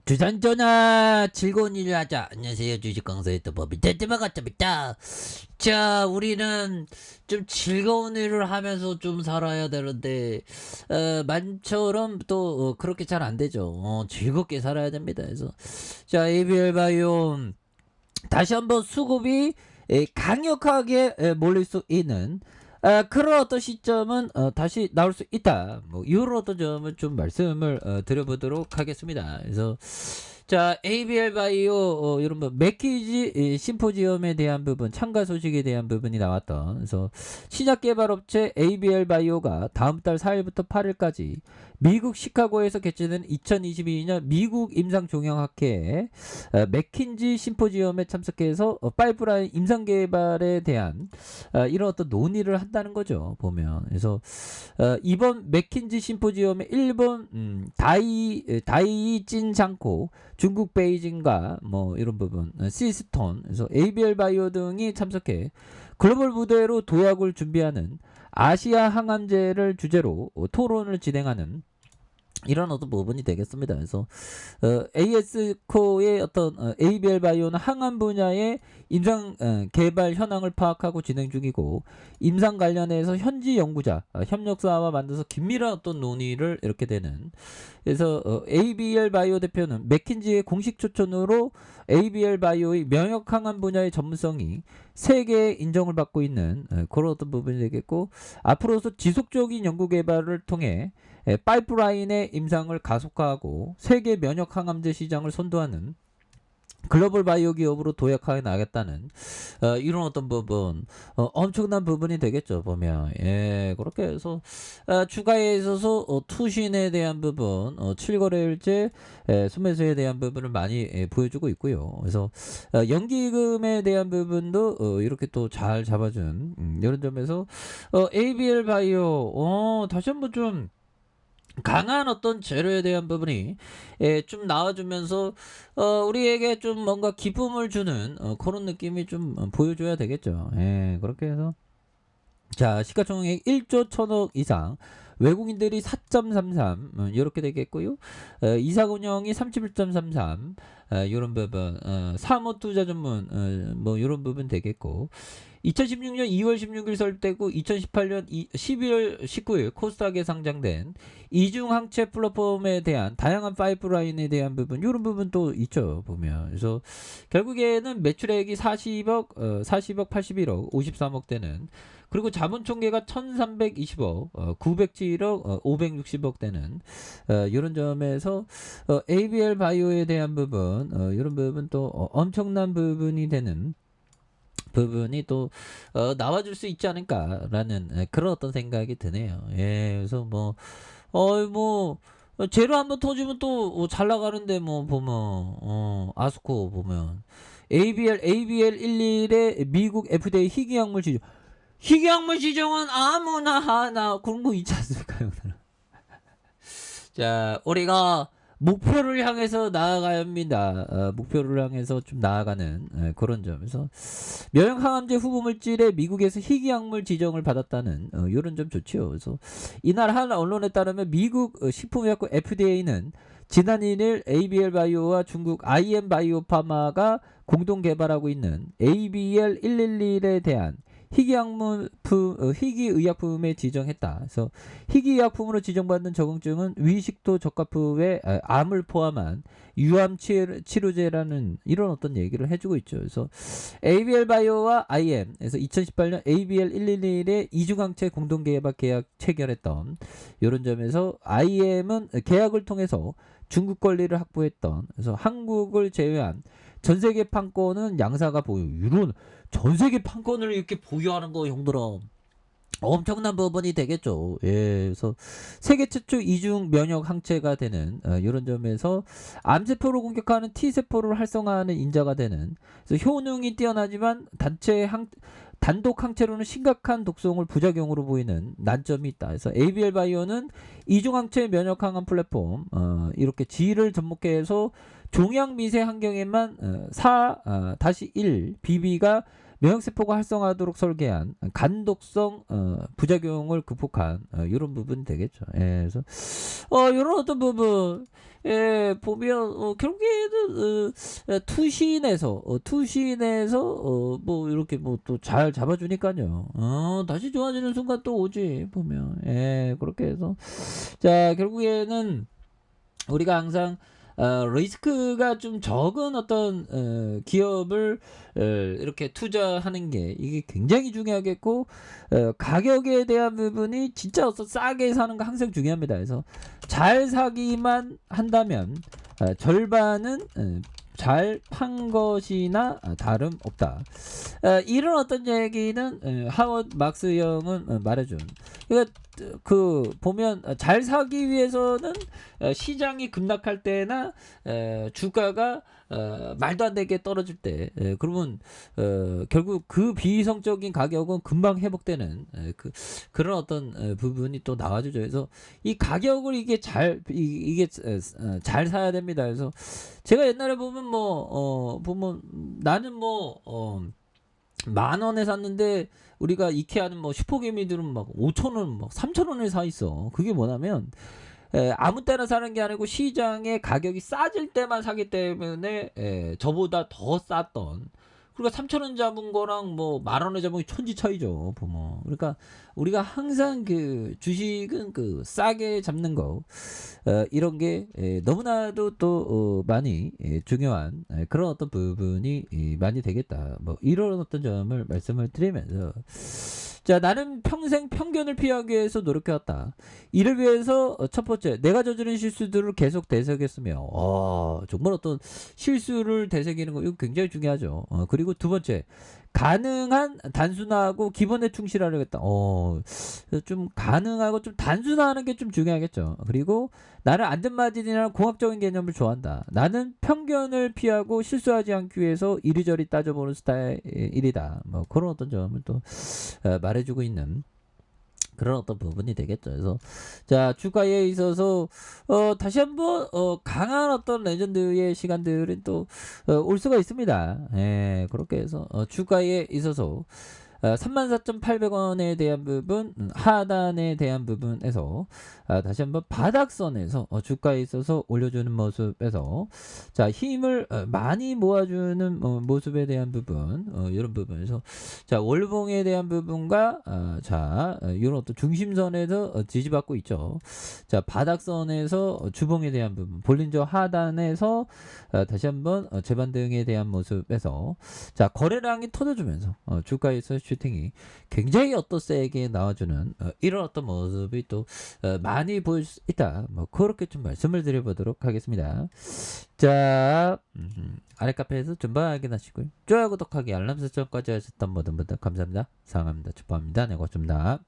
주산전화 즐거운 일을 하자. 안녕하세요. 주식강사의 법이 대대박같습니다. 자, 우리는 좀 즐거운 일을 하면서 좀 살아야 되는데 만처럼 또 그렇게 잘 안 되죠. 즐겁게 살아야 됩니다. 그래서 자, ABL 바이오 다시 한번 수급이 강력하게 몰릴 수 있는 그런 어떤 시점은 다시 나올 수 있다. 뭐 이런 어떤 점을 좀 말씀을 드려보도록 하겠습니다. 그래서 자, ABL 바이오 이런 뭐 맥키지 심포지엄에 대한 부분, 참가 소식에 대한 부분이 나왔던. 그래서 신약 개발 업체 ABL 바이오가 다음 달 4일부터 8일까지 미국 시카고에서 개최된 2022년 미국 임상 종양학회 맥킨지 심포지엄에 참석해서 파이프라인 임상 개발에 대한 이런 어떤 논의를 한다는 거죠. 보면. 그래서 이번 맥킨지 심포지엄에 일본 다이진 장코, 중국 베이징과 뭐 이런 부분, 시스톤, 그래서 ABL 바이오 등이 참석해 글로벌 무대로 도약을 준비하는 아시아 항암제를 주제로 토론을 진행하는 이런 어떤 부분이 되겠습니다. 그래서 AS코의 어떤 ABL 바이오는 항암 분야의 임상 개발 현황을 파악하고 진행 중이고, 임상 관련해서 현지 연구자, 협력사와 만나서 긴밀한 어떤 논의를 이렇게 되는. 그래서 ABL 바이오 대표는 맥킨지의 공식 초청으로 ABL 바이오의 면역 항암 분야의 전문성이 세계에 인정을 받고 있는 그런 어떤 부분이 되겠고, 앞으로서 지속적인 연구 개발을 통해 파이프라인의 임상을 가속화하고 세계 면역 항암제 시장을 선도하는 글로벌 바이오 기업으로 도약하여 나가겠다는 이런 어떤 부분, 엄청난 부분이 되겠죠. 보면 그렇게 해서 주가에 있어서 투신에 대한 부분, 7거래일째 순매수에 대한 부분을 많이 보여주고 있고요. 그래서 연기금에 대한 부분도 이렇게 또 잘 잡아준 이런 점에서 ABL 바이오 다시 한번 좀 강한 어떤 재료에 대한 부분이 좀 나와주면서 우리에게 좀 뭔가 기쁨을 주는 그런 느낌이 좀 보여줘야 되겠죠. 그렇게 해서 자, 시가총액 1조 1000억 이상, 외국인들이 4.33 이렇게 되겠고요. 이사운영이 31.33 이런 부분, 사모투자 전문 뭐 이런 부분 되겠고, 2016년 2월 16일 설립되고 2018년 12월 19일 코스닥에 상장된 이중항체 플랫폼에 대한 다양한 파이프라인에 대한 부분, 이런 부분도 있죠. 보면. 그래서 결국에는 매출액이 40억 81억 53억 대는, 그리고 자본 총계가 1320억 907억 560억 대는 이런 점에서 ABL 바이오에 대한 부분, 이런 부분 또 엄청난 부분이 되는 부분이 또 나와줄 수 있지 않을까라는 그런 어떤 생각이 드네요. 그래서 뭐 재료 한번 터지면 또 잘 나가는데, 뭐 보면 아스코 보면 ABL 11의 미국 FDA 희귀약물 지정, 희귀약물 지정은 아무나 하나 그런 거 있지 않습니까, 형들? 자, 우리가 목표를 향해서 나아가야 합니다. 목표를 향해서 좀 나아가는 그런 점에서 면역 항암제 후보 물질에 미국에서 희귀약물 지정을 받았다는 이런 점 좋지요. 그래서 이날 한 언론에 따르면 미국 식품의약국 FDA는 지난 1일 ABL 바이오와 중국 IM 바이오파마가 공동 개발하고 있는 ABL 111에 대한 희귀의약품에 지정했다. 그래서 희귀의약품으로 지정받는 적응증은 위식도 적합후에 암을 포함한 유암 치료제라는 이런 어떤 얘기를 해주고 있죠. 그래서 ABL 바이오와 IM에서 2018년 ABL 111의 이중항체 공동개발 계약 체결했던 이런 점에서 IM은 계약을 통해서 중국 권리를 확보했던, 그래서 한국을 제외한 전 세계 판권은 양사가 보유. 이런 전 세계 판권을 이렇게 보유하는 거, 형들아, 엄청난 부분이 되겠죠. 그래서 세계 최초 이중 면역 항체가 되는 이런 점에서 암세포를 공격하는 T세포를 활성화하는 인자가 되는, 그래서 효능이 뛰어나지만 단독 항체로는 심각한 독성을 부작용으로 보이는 난점이 있다. 그래서 ABL 바이오는 이중항체 면역 항암 플랫폼, 이렇게 G를 접목해서 종양 미세 환경에만 4-1 BB가 면역세포가 활성화하도록 설계한 간독성 부작용을 극복한 이런 부분이 되겠죠. 예, 그래서 이런 어떤 부분 보면 결국에는 투신에서 뭐 이렇게 뭐 또 잘 잡아주니까요. 다시 좋아지는 순간 또 오지 보면. 예, 그렇게 해서 자 결국에는 우리가 항상 리스크가 좀 적은 어떤 기업을 이렇게 투자하는 게 이게 굉장히 중요하겠고 가격에 대한 부분이 진짜 어서 싸게 사는 거 항상 중요합니다. 그래서 잘 사기만 한다면 절반은 잘 판 것이나 다름없다. 이런 어떤 얘기는 하워드 막스 형은 말해준. 그러니까 그 보면 잘 사기 위해서는 시장이 급락할 때나 주가가 말도 안 되게 떨어질 때 그러면 결국 그 비이성적인 가격은 금방 회복되는 그런 어떤 부분이 또 나와주죠. 그래서 이 가격을 이게 잘 사야 됩니다. 그래서 제가 옛날에 보면 보면 나는 10,000원에 샀는데 우리가 이케아는 슈퍼개미들은 막 5,000원, 막 3,000원에 사 있어. 그게 뭐냐면 아무 때나 사는 게 아니고 시장의 가격이 싸질 때만 사기 때문에 저보다 더 쌌던. 그러니까 3,000원 잡은 거랑 10,000원에 잡은 게 천지 차이죠, 보면. 그러니까 우리가 항상 그 주식은 그 싸게 잡는 거 이런 게 너무나도 또 많이 중요한 그런 어떤 부분이 많이 되겠다. 이런 어떤 점을 말씀을 드리면서 자 나는 평생 편견을 피하기 위해서 노력해왔다. 이를 위해서 첫 번째 내가 저지른 실수들을 계속 되새겼으며 정말 어떤 실수를 되새기는 거 이거 굉장히 중요하죠. 그리고 두 번째 가능한 단순하고 기본에 충실하려고 했다. 좀 가능하고 좀 단순화하는 게 좀 중요하겠죠. 그리고 나는 안전마진이나 공학적인 개념을 좋아한다. 나는 편견을 피하고 실수하지 않기 위해서 이리저리 따져보는 스타일이다. 그런 어떤 점을 또 말해주고 있는 그런 어떤 부분이 되겠죠. 그래서 자 주가에 있어서 다시 한번 강한 어떤 레전드의 시간들은 또 올 수가 있습니다. 예, 그렇게 해서 주가에 있어서 34,800원에 대한 부분 하단에 대한 부분에서 다시 한번 바닥선에서 주가에 있어서 올려주는 모습에서 자 힘을 많이 모아주는 모습에 대한 부분 이런 부분에서 자 월봉에 대한 부분과 자 이런 어떤 중심선에서 지지받고 있죠. 자 바닥선에서 주봉에 대한 부분 볼린저 하단에서 다시 한번 재반등에 대한 모습에서 자 거래량이 터져주면서 주가에서 슈팅이 굉장히 어떤 세게 나와주는 이런 어떤 모습이 또 많이 보일 수 있다. 그렇게 좀 말씀을 드려보도록 하겠습니다. 자 아래 카페에서 전방 확인하시고요. 좋아요 구독하기 알람 설정까지 하셨던 모든 분들 감사합니다. 사랑합니다. 축복합니다. 네 고맙습니다.